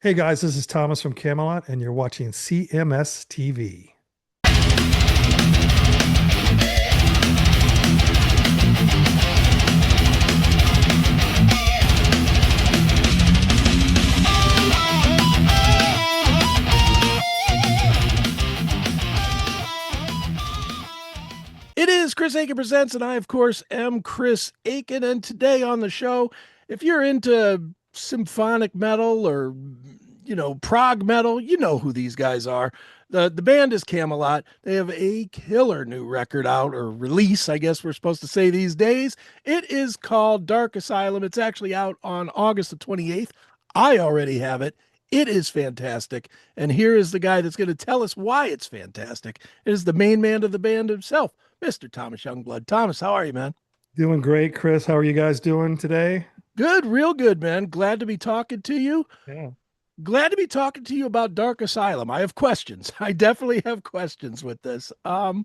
Hey guys, this is Thomas from Camelot, and you're watching CMS TV. It is Chris Aiken Presents, and I, of course, am Chris Aiken. And today on the show, if you're into symphonic metal or, prog metal, you know who these guys are. The band is Kamelot. They have a killer new record out, or release, I guess we're supposed to say these days. It is called Dark Asylum. It's actually out on August the 28th. I already have it. It is fantastic. And here is the guy that's going to tell us why it's fantastic. It is the main man of the band himself, Mr. Thomas Youngblood. Thomas, how are you, man? Doing great, Chris. How are you guys doing today? Good, real good, man. Glad to be talking to you. Yeah. Glad to be talking to you about Dark Asylum. I have questions. I definitely have questions with this. But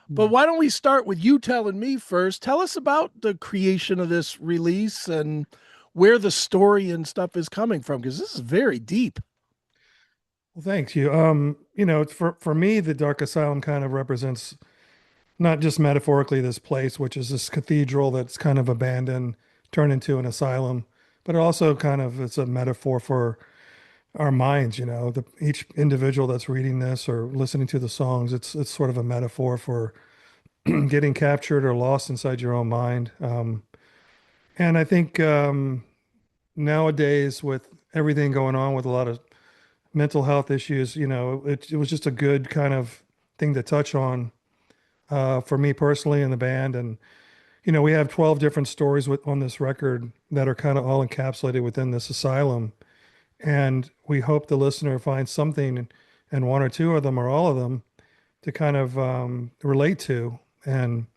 why don't we start with you telling me first? Tell us about the creation of this release and where the story and stuff is coming from, because this is very deep. Well, thanks you. For me, the Dark Asylum kind of represents not just metaphorically this place, which is this cathedral that's kind of abandoned, turned into an asylum, but it also kind of it's a metaphor for our minds. Each individual that's reading this or listening to the songs, it's sort of a metaphor for getting captured or lost inside your own mind. And I think nowadays, with everything going on with a lot of mental health issues, it was just a good kind of thing to touch on for me personally in the band. And, we have 12 different stories on this record that are kind of all encapsulated within this asylum. And we hope the listener finds something and one or two of them or all of them to kind of relate to. And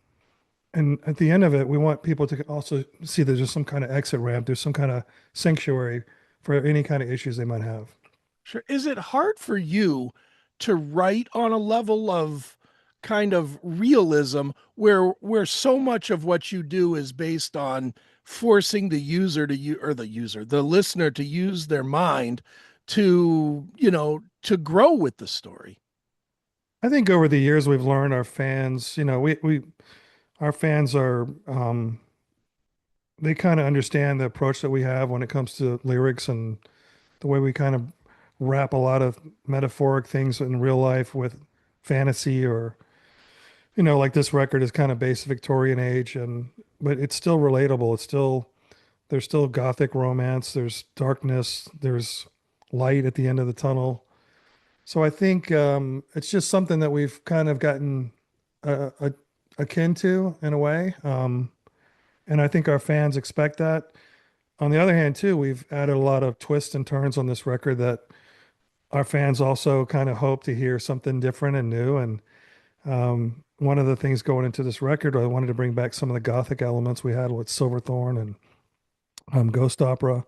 at the end of it, we want people to also see there's just some kind of exit ramp. There's some kind of sanctuary for any kind of issues they might have. Sure. Is it hard for you to write on a level of kind of realism where so much of what you do is based on forcing the user to you or the listener to use their mind to, to grow with the story? I think over the years we've learned our fans, we our fans are they kind of understand the approach that we have when it comes to lyrics and the way we kind of wrap a lot of metaphoric things in real life with fantasy or like this record is kind of based Victorian age and but it's still relatable. It's still there's still gothic romance, there's darkness, there's light at the end of the tunnel. So I think it's just something that we've kind of gotten akin to in a way. And I think our fans expect that. On the other hand, too, we've added a lot of twists and turns on this record that our fans also kind of hope to hear something different and new. And one of the things going into this record, I wanted to bring back some of the gothic elements we had with Silverthorn and Ghost Opera.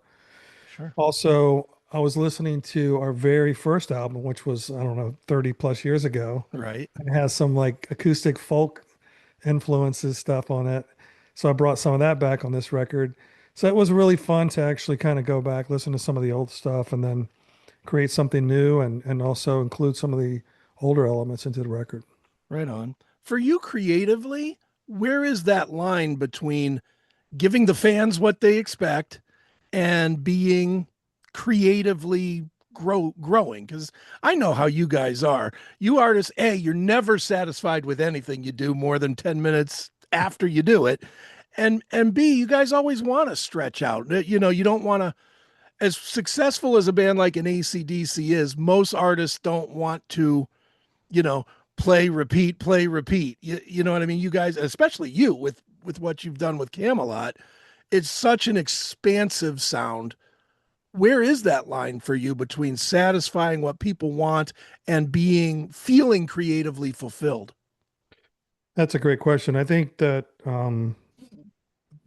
Sure. Also, I was listening to our very first album, which was, I don't know, 30 plus years ago. Right. It has some like acoustic folk influences stuff on it. So I brought some of that back on this record. So it was really fun to actually kind of go back, listen to some of the old stuff, and then create something new and also include some of the older elements into the record. Right on. For you creatively, where is that line between giving the fans what they expect and being creatively growing? Because I know how you guys are. You artists, A, you're never satisfied with anything you do more than 10 minutes after you do it. And B, you guys always want to stretch out. You don't want to, as successful as a band like an AC/DC is, most artists don't want to, you know, play, repeat, play, repeat. You know what I mean? You guys, especially you with what you've done with Camelot, it's such an expansive sound. Where is that line for you between satisfying what people want and feeling creatively fulfilled? That's a great question. I think that,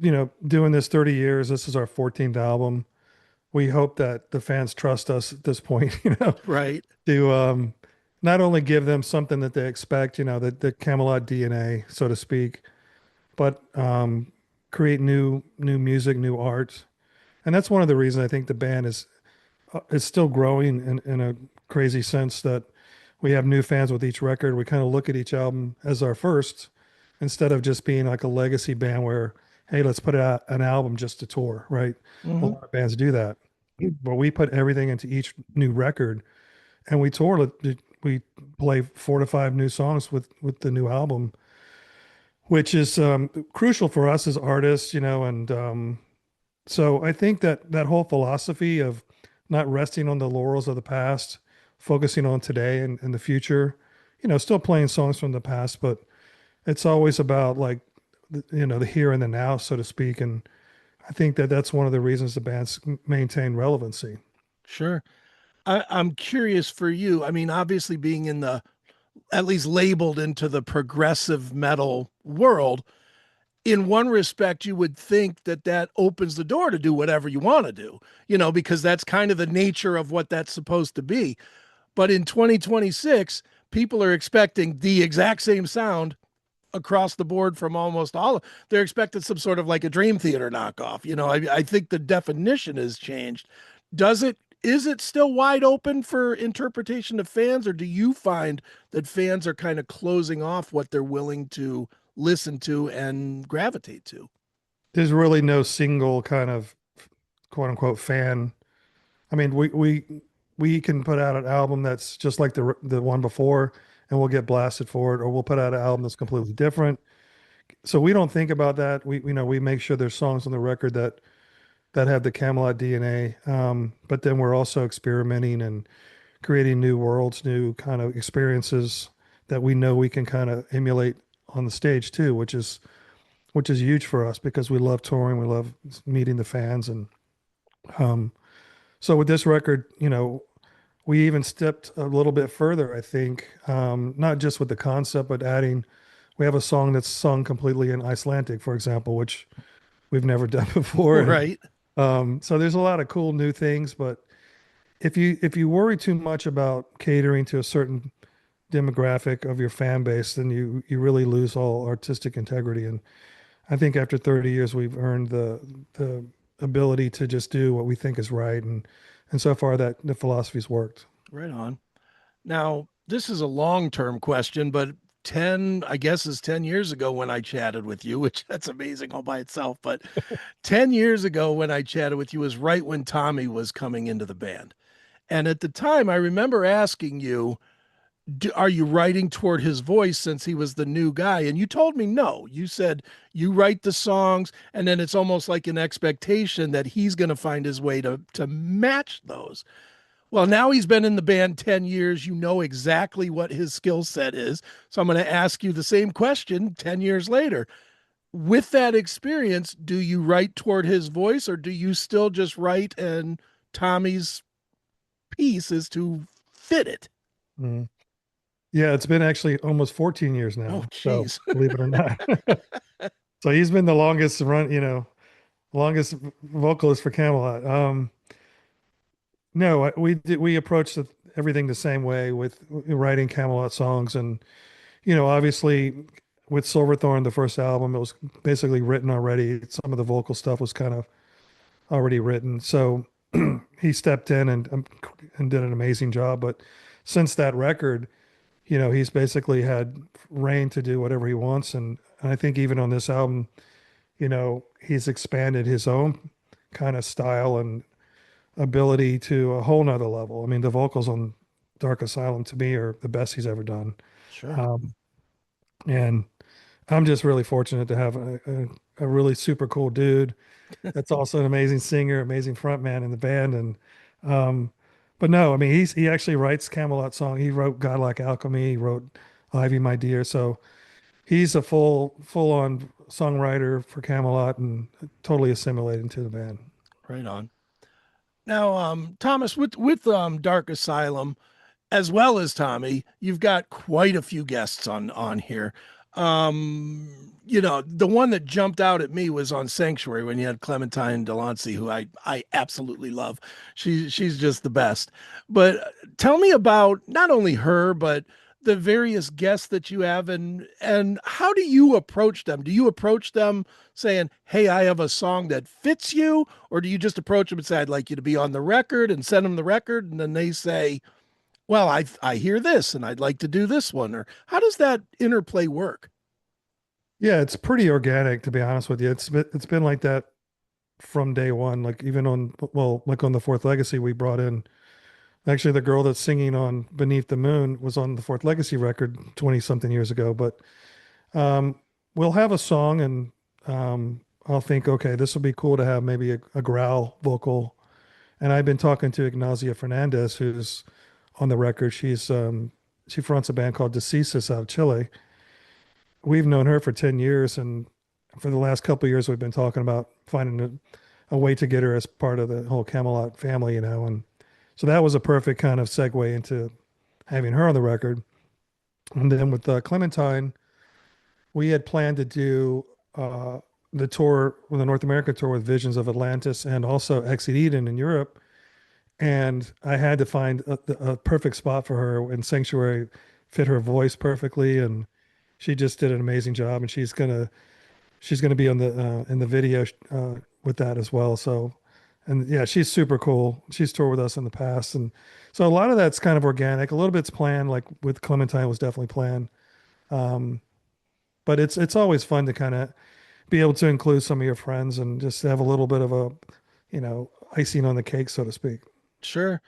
doing this 30 years, this is our 14th album. We hope that the fans trust us at this point, Right. to not only give them something that they expect, the Camelot DNA, so to speak, but create new music, new art. And that's one of the reasons I think the band is it's still growing in a crazy sense that we have new fans with each record. We kind of look at each album as our first instead of just being like a legacy band where, hey, let's put out an album just to tour, right? A Hmm. lot of bands do that. But we put everything into each new record and we tour it. We play 4 to 5 new songs with the new album, which is crucial for us as artists, and so I think that that whole philosophy of not resting on the laurels of the past, focusing on today and the future, still playing songs from the past, but it's always about like, the here and the now, so to speak. And I think that that's one of the reasons the bands maintain relevancy. Sure. I'm curious for you. I mean, obviously being in the at least labeled into the progressive metal world, in one respect, you would think that that opens the door to do whatever you want to do, because that's kind of the nature of what that's supposed to be. But in 2026, people are expecting the exact same sound across the board from almost all. They're expecting some sort of like a Dream Theater knockoff. I think the definition has changed. Is it still wide open for interpretation of fans, or do you find that fans are kind of closing off what they're willing to listen to and gravitate to? There's really no single kind of quote unquote fan. I mean, we can put out an album that's just like the one before, and we'll get blasted for it, or we'll put out an album that's completely different. So we don't think about that. We make sure there's songs on the record that have the Camelot DNA. But then we're also experimenting and creating new worlds, new kind of experiences that we know we can kind of emulate on the stage too, which is huge for us because we love touring, we love meeting the fans, and um, so with this record, we even stepped a little bit further, I think, not just with the concept, but adding, we have a song that's sung completely in Icelandic, for example, which we've never done before. And Right. so there's a lot of cool new things, but if you worry too much about catering to a certain demographic of your fan base, then you really lose all artistic integrity. And I think after 30 years, we've earned the ability to just do what we think is right, and so far that the philosophy's worked. Right on. Now, this is a long-term question, but 10, I guess, is 10 years ago when I chatted with you, which that's amazing all by itself. But 10 years ago when I chatted with you was right when Tommy was coming into the band. And at the time, I remember asking you, are you writing toward his voice since he was the new guy? And you told me no. You said you write the songs, and then it's almost like an expectation that he's going to find his way to match those. Well, now he's been in the band 10 years. You know exactly what his skill set is. So I'm going to ask you the same question 10 years later. With that experience, do you write toward his voice, or do you still just write and Tommy's piece is to fit it? Mm. Yeah, it's been actually almost 14 years Oh, now. So geez. believe it or not. So he's been the longest run, longest vocalist for Camelot. No, we approached everything the same way with writing Camelot songs, and obviously with Silverthorn, the first album, it was basically written already. Some of the vocal stuff was kind of already written, so he stepped in and did an amazing job. But since that record, he's basically had reign to do whatever he wants, and I think even on this album, he's expanded his own kind of style and ability to a whole nother level. I mean, the vocals on Dark Asylum to me are the best he's ever done. Sure. Um, and I'm just really fortunate to have a really super cool dude that's also an amazing singer, amazing frontman in the band. And but no, I mean he actually writes Camelot song. He wrote Godlike Alchemy, he wrote Ivy My Dear. So he's a full on songwriter for Camelot and totally assimilated into the band. Right on. Now, Thomas, with Dark Asylum, as well as Tommy, you've got quite a few guests on here. The one that jumped out at me was on Sanctuary when you had Clementine Delancey, who I absolutely love. She's just the best. But tell me about not only her, but the various guests that you have, and how do you approach them? Do you approach them saying, "Hey, I have a song that fits you," or do you just approach them and say, "I'd like you to be on the record," and send them the record, and then they say, "Well, I hear this, and I'd like to do this one," or how does that interplay work? Yeah, it's pretty organic to be honest with you. It's been like that from day one. Like even on well, like on the Fourth Legacy, we brought in actually the girl that's singing on Beneath the Moon was on the Fourth Legacy record 20 something years ago. But um, we'll have a song and I'll think, okay, this would be cool to have maybe a growl vocal. And I've been talking to Ignacia Fernandez, who's on the record. She fronts a band called Deceases out of Chile. We've known her for 10 years, and for the last couple of years, we've been talking about finding a way to get her as part of the whole Camelot family, and so that was a perfect kind of segue into having her on the record. And then with Clementine, we had planned to do the tour, the North America tour with Visions of Atlantis and also Exit Eden in Europe. And I had to find a perfect spot for her, and Sanctuary fit her voice perfectly, and she just did an amazing job. And she's gonna be on the in the video with that as well. So, and yeah, she's super cool. She's toured with us in the past, and so a lot of that's kind of organic. A little bit's planned, like with Clementine was definitely planned. Um, but it's always fun to kind of be able to include some of your friends and just have a little bit of a, icing on the cake, so to speak. Sure.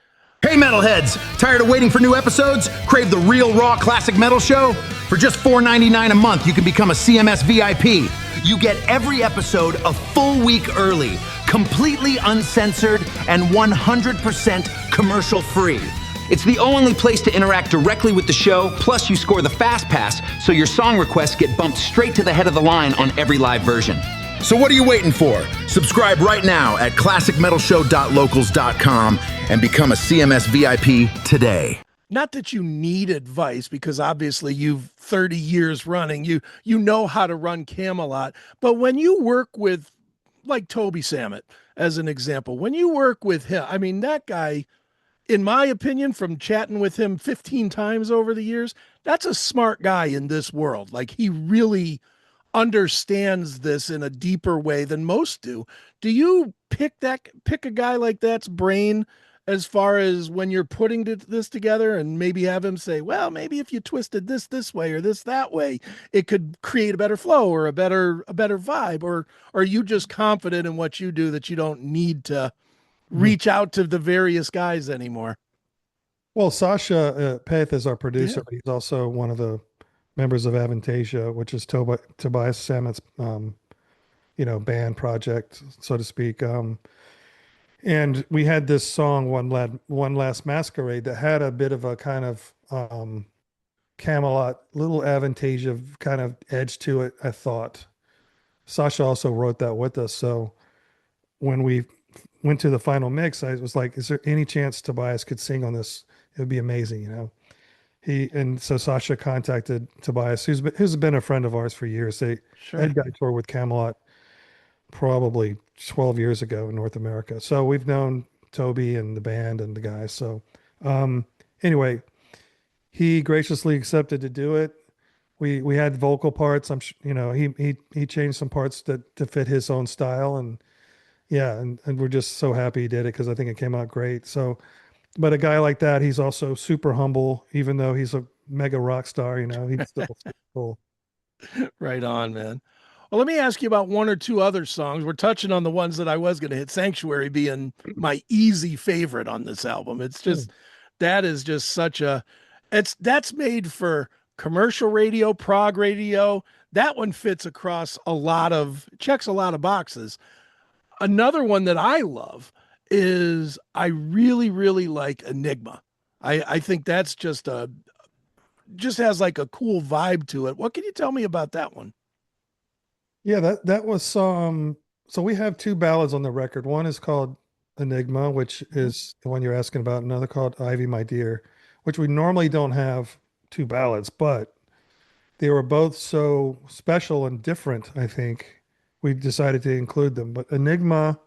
Hey metalheads, tired of waiting for new episodes? Crave the real raw classic metal show? For just $4.99 a month, you can become a CMS VIP. You get every episode a full week early, completely uncensored and 100% commercial free. It's the only place to interact directly with the show, plus you score the Fast Pass, so your song requests get bumped straight to the head of the line on every live version. So what are you waiting for? Subscribe right now at classicmetalshow.locals.com and become a CMS VIP today. Not that you need advice, because obviously you've 30 years running, you know how to run Camelot, but when you work with, like, Toby Sammet as an example, when you work with him, I mean, that guy, in my opinion, from chatting with him 15 times over the years, that's a smart guy in this world. Like, he really understands this in a deeper way than most do. Do you pick a guy like that's brain as far as when you're putting this together, and maybe have him say, well, maybe if you twisted this way or this that way, it could create a better flow or a better vibe? Or are you just confident in what you do that you don't need to Mhm. reach out to the various guys anymore? Well, Sasha Paeth is our Yeah, producer, but he's also one of the members of Avantasia, which is Tobias Sammet's, band project, so to speak. And we had this song, One Last Masquerade, that had a bit of a kind of Camelot, little Avantasia kind of edge to it, I thought. Sasha also wrote that with us. So when we went to the final mix, I was like, is there any chance Tobias could sing on this? It would be amazing. So Sasha contacted Tobias, who's been a friend of ours for years. sure. Ed guy toured with Camelot probably 12 years ago in North America. So we've known Toby and the band and the guys. So anyway, he graciously accepted to do it. We had vocal parts. He changed some parts to fit his own style, and yeah, and we're just so happy he did it because I think it came out great. So, but a guy like that, he's also super humble, even though he's a mega rock star. He's still super cool. Right on, man. Well, let me ask you about one or two other songs. We're touching on the ones that I was going to hit, Sanctuary being my easy favorite on this album. It's Hmm. just, that is just such a, that's made for commercial radio, prog radio. That one fits across checks a lot of boxes. Another one that I love is, I really, really like Enigma. I think that's just has like a cool vibe to it. What can you tell me about that one? Yeah, that was so we have two ballads on the record. One is called Enigma, which is the one you're asking about. Another called Ivy, My Dear, which we normally don't have two ballads, but they were both so special and different, I think we decided to include them. But Enigma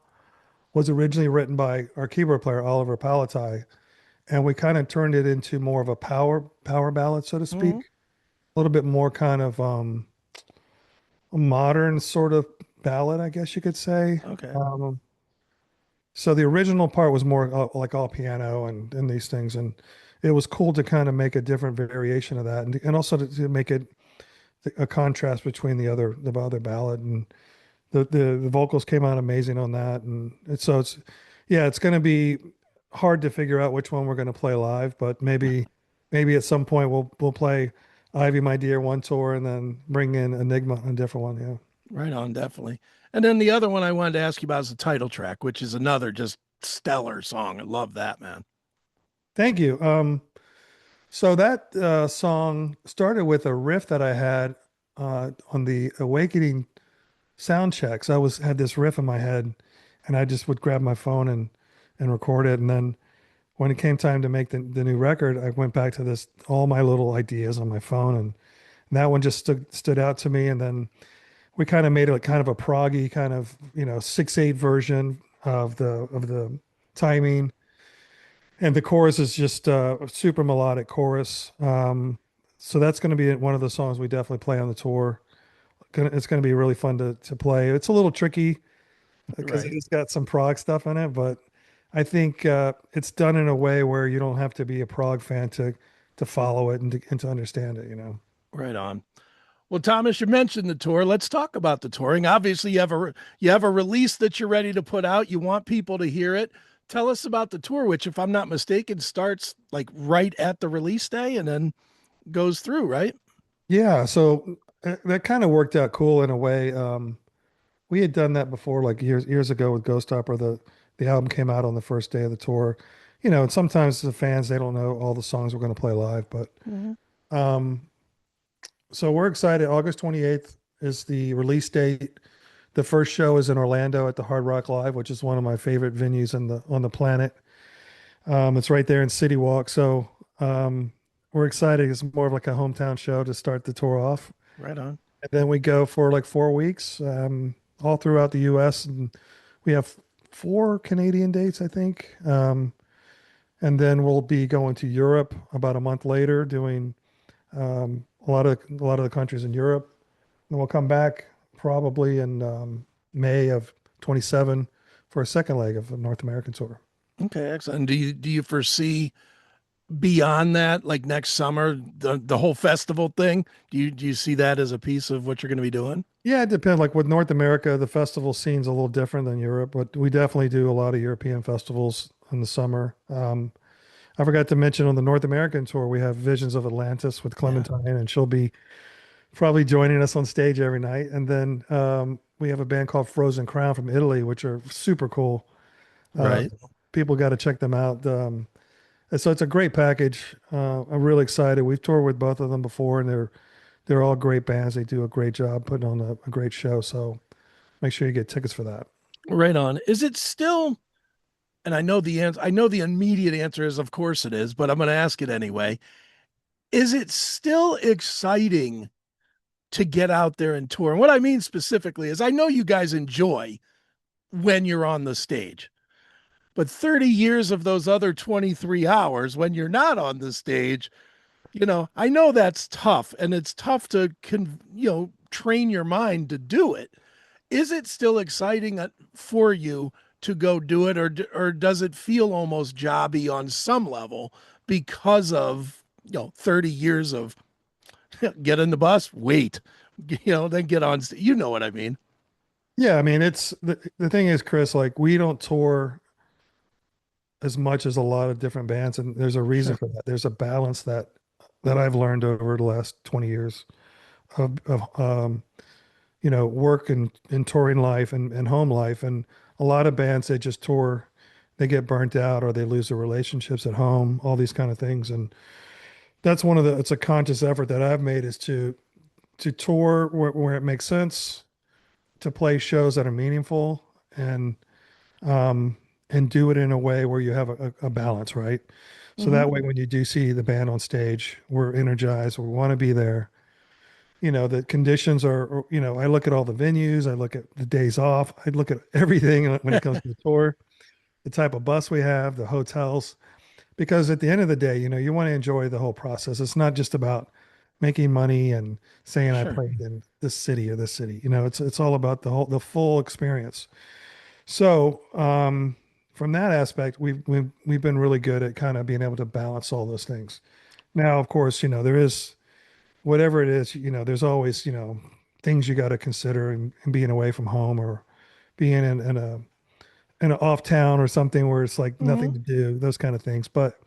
was originally written by our keyboard player, Oliver Palatai, and we kind of turned it into more of a power ballad, so to speak. Hmm. A little bit more kind of a modern sort of ballad, I guess you could say. Okay. Um, so the original part was more like all piano and these things, and it was cool to kind of make a different variation of that, and also to make it a contrast between the other ballad, and the vocals came out amazing on that, and it's yeah, it's going to be hard to figure out which one we're going to play live, but maybe at some point we'll play Ivy My Dear one tour and then bring in Enigma on a different one. Yeah. Right on, definitely. And then the other one I wanted to ask you about is the title track, which is another just stellar song. I love that, man. Thank you. So that song started with a riff that I had on the Awakening sound checks. I was had this riff in my head, and I just would grab my phone and record it. And then when it came time to make the new record, I went back to this all my little ideas on my phone, and that one just stood out to me. And then we kind of made it like kind of a proggy kind of 6/8 version of the timing, and the chorus is just a super melodic chorus. So that's going to be one of the songs we definitely play on the tour. It's going to be really fun to play. It's a little tricky because Right. it's got some prog stuff in it, but I think it's done in a way where you don't have to be a prog fan to follow it and to understand it. Right on. Well, Thomas, you mentioned the tour. Let's talk about the touring. Obviously, you have a release that you're ready to put out. You want people to hear it. Tell us about the tour, which, if I'm not mistaken, starts like right at the release day and then goes through, right? Yeah, so that kind of worked out cool in a way. We had done that before, like years ago with Ghost Opera. The album came out on the first day of the tour. And sometimes the fans they don't know all the songs we're going to play live, but Mhm. um, so we're excited. August 28th is the release date. The first show is in Orlando at the Hard Rock Live, which is one of my favorite venues on the planet. It's right there in City Walk, so we're excited. It's more of like a hometown show to start the tour off. Right on. And then we go for like 4 weeks, all throughout the U.S. And we have four Canadian dates, I think. And then we'll be going to Europe about a month later, doing a lot of the countries in Europe. Then we'll come back probably in May of 27 for a second leg of the North American tour. Okay, excellent. And do you foresee beyond that, like next summer, the whole festival thing? Do you see that as a piece of what you're going to be doing? Yeah, it depends. Like with North America, the festival scene's a little different than Europe, but we definitely do a lot of European festivals in the summer. I forgot to mention on the North American tour, we have Visions of Atlantis with Yeah. Clementine, and she'll be probably joining us on stage every night. And then we have a band called Frozen Crown from Italy, which are super cool. Uh, Right. People got to check them out. And so it's a great package. I'm really excited. We've toured with both of them before, and they're all great bands. They do a great job putting on a great show. So make sure you get tickets for that. Right on. Is it still, and I know the answer, I know the immediate answer is of course it is, but I'm going to ask it anyway. Is it still exciting to get out there and tour? And what I mean specifically is I know you guys enjoy when you're on the stage. But 30 years of those other 23 hours when you're not on the stage, I know that's tough, and it's tough to train your mind to do it. Is it still exciting for you to go do it, or does it feel almost jobby on some level because of 30 years of get in the bus, wait, then get on, you know what I mean? Yeah, I mean, it's the thing is, Chris, like we don't tour as much as a lot of different bands, and there's a reason Sure. for that. There's a balance that I've learned over the last 20 years of work and touring life and home life. And a lot of bands they just tour, they get burnt out or they lose their relationships at home, all these kind of things. And that's it's a conscious effort that I've made is to tour where it makes sense, to play shows that are meaningful and um and do it in a way where you have a balance, right? So Hmm. that way when you do see the band on stage, we're energized, we want to be there. The conditions I look at all the venues, I look at the days off, I look at everything when it comes to the tour, the type of bus we have, the hotels, because at the end of the day, you want to enjoy the whole process. It's not just about making money and saying I Sure. played in this city or this city. It's all about the full experience. So, from that aspect, we've been really good at kind of being able to balance all those things. Now, of course, there is whatever it is, there's always, things you got to consider and being away from home or being in an off town or something where it's like Hmm. nothing to do, those kind of things. But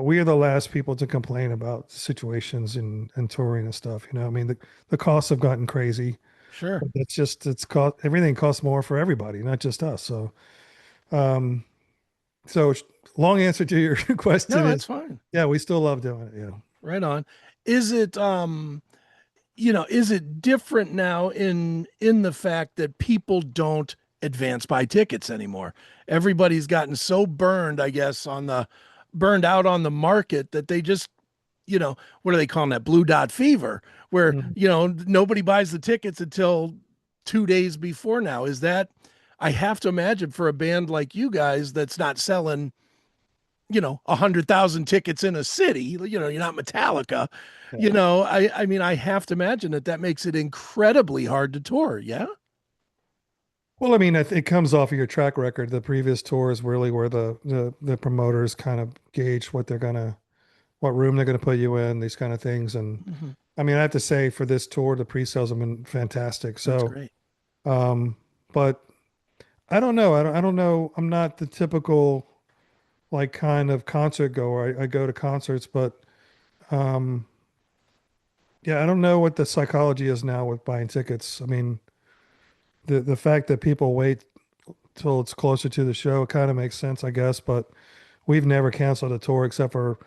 we are the last people to complain about situations and touring and stuff. I mean, the costs have gotten crazy, Sure. but it's cost everything costs more for everybody, not just us. Um, so long answer to your question No, is, that's fine. yeah, we still love doing it. Yeah. Right on. Is it is it different now in the fact that people don't advance buy tickets anymore? Everybody's gotten so burned, I guess, on the burned out on the market that they just, what are they calling that? Blue dot fever, where, Mm. nobody buys the tickets until 2 days before now. Is that, I have to imagine for a band like you guys that's not selling 100,000 tickets in a city, you're not Metallica, Yeah. I mean, I have to imagine that makes it incredibly hard to tour. Yeah. Well, I mean, I think it comes off of your track record. The previous tours really where the promoters kind of gauge what room they're gonna put you in, these kind of things. And Mhm. I mean, I have to say for this tour, the pre-sales have been fantastic. That's So, great. um, but I don't know. I don't know. I'm not the typical like kind of concert goer. I go to concerts, but um, yeah, I don't know what the psychology is now with buying tickets. I mean, the fact that people wait till it's closer to the show kind of makes sense, I guess. But we've never canceled a tour except for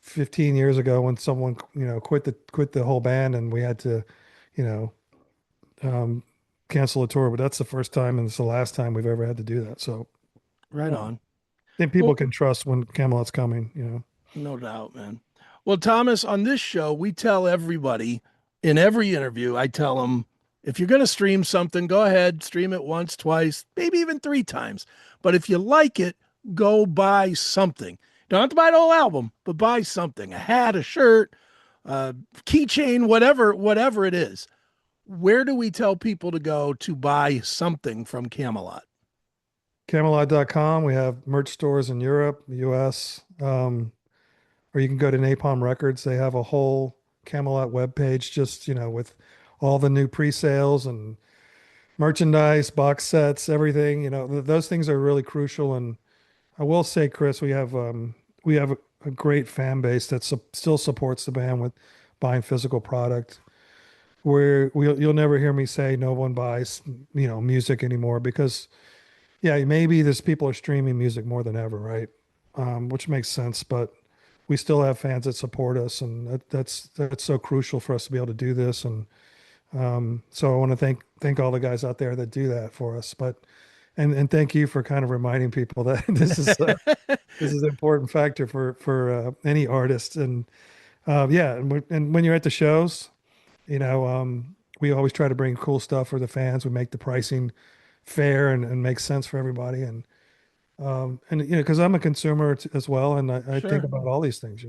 15 years ago when someone quit the whole band and we had to, you know, um, cancel a tour. But that's the first time and it's the last time we've ever had to do that. So Right I on. think people Well, can trust when Camelot's coming. no doubt, man. Well, Thomas, on this show, we tell everybody in every interview, I tell them, if you're going to stream something, go ahead, stream it once, twice, maybe even 3 times. But if you like it, go buy something. Don't have to buy the whole album, but buy something, a hat, a shirt, a keychain, whatever it is. Where do we tell people to go to buy something from Camelot? Camelot.com. We have merch stores in Europe, the US, or you can go to Napalm Records. They have a whole Camelot webpage just, with all the new pre-sales and merchandise, box sets, everything. Those things are really crucial. And I will say, Chris, we have a great fan base that still supports the band with buying physical product. Where you'll never hear me say no one buys, music anymore because yeah, maybe there's people are streaming music more than ever, right? Which makes sense, but we still have fans that support us, and that's so crucial for us to be able to do this. And so I want to thank all the guys out there that do that for us. But and thank you for kind of reminding people that this is an important factor for any artist. And yeah, and when you're at the shows, we always try to bring cool stuff for the fans. We make the pricing fair and make sense for everybody. And because I'm a consumer as well, and I think Sure. about all these things.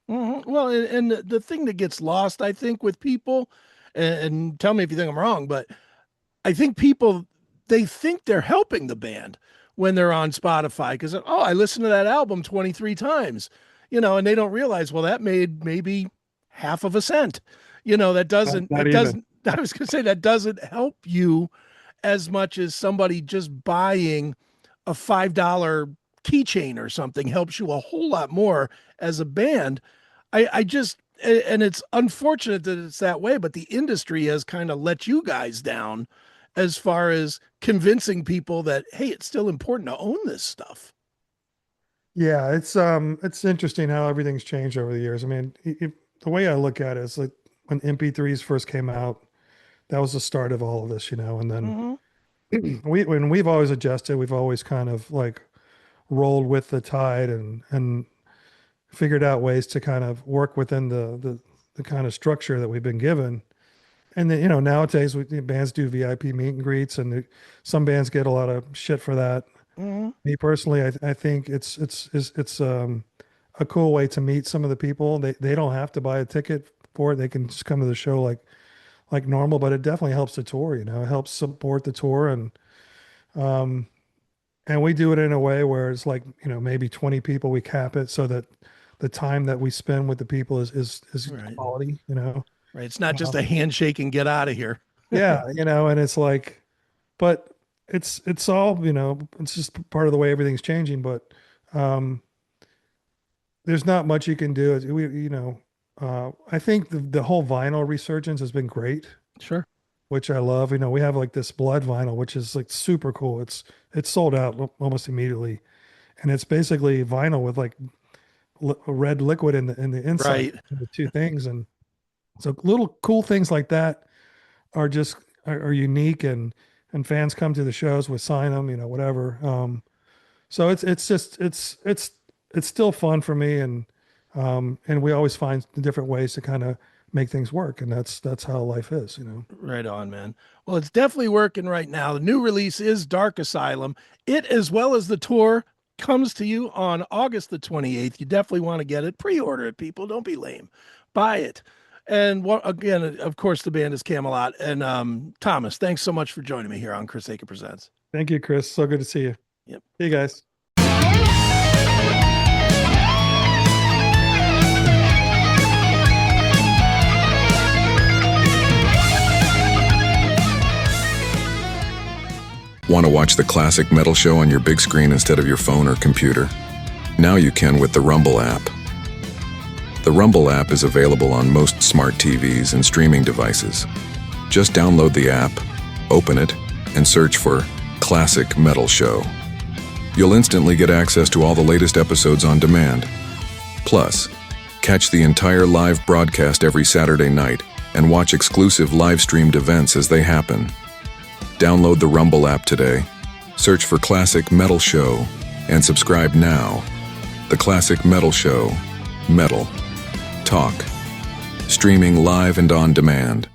Well, and the thing that gets lost, I think, with people, and tell me if you think I'm wrong, but I think people they think they're helping the band when they're on Spotify because I listened to that album 23 times, and they don't realize that made maybe half of a cent. That Not, doesn't not it even. doesn't I was going to say that doesn't help you as much as somebody just buying a $5 keychain or something helps you a whole lot more as a band. I just and it's unfortunate that it's that way, but the industry has kind of let you guys down as far as convincing people that hey, it's still important to own this stuff. Yeah, it's interesting how everything's changed over the years. I mean, the way I look at it is like when MP3s first came out, that was the start of all of this. And then Mm-hmm. when we've always adjusted, we've always kind of like rolled with the tide and figured out ways to kind of work within the kind of structure that we've been given. And then, nowadays bands do VIP meet and greets, and some bands get a lot of shit for that. Me personally, I think it's a cool way to meet some of the people. They don't have to buy a ticket for it. They can just come to the show like normal, but it definitely helps the tour, you know. It helps support the tour, and we do it in a way where it's like, you know, maybe 20 people, we cap it so that the time that we spend with the people is Right. quality, you know. Right. It's not just a handshake and get out of here. Yeah, you know, and it's like, but it's all, you know, it's just part of the way everything's changing, but um there's not much you can do. We, you know, I think the whole vinyl resurgence has been great, Sure. which I love. You know, we have like this blood vinyl, which is like super cool. It's sold out almost immediately, and it's basically vinyl with like red liquid in the inside, Right. the two things, and so little cool things like that are just are unique, and fans come to the shows, we sign them, you know, whatever. So it's just it's still fun for me, and we always find different ways to kind of make things work, and that's how life is, you know. Right on, man. Well, it's definitely working right now. The new release is Dark Asylum. It, as well as the tour, comes to you on August the 28th. You definitely want to get it. Pre-order it, people. Don't be lame. Buy it. And what, again, of course, the band is Kamelot. And Thomas, thanks so much for joining me here on Chris Aker Presents. Thank you, Chris. So good to see you. Yep. See you guys. Want to watch the classic metal show on your big screen instead of your phone or computer? Now you can with the Rumble app. The Rumble app is available on most smart TVs and streaming devices. Just download the app, open it, and search for Classic Metal Show. You'll instantly get access to all the latest episodes on demand. Plus, catch the entire live broadcast every Saturday night and watch exclusive live-streamed events as they happen. Download the Rumble app today, search for Classic Metal Show, and subscribe now. The Classic Metal Show. Metal. Talk. Streaming live and on demand.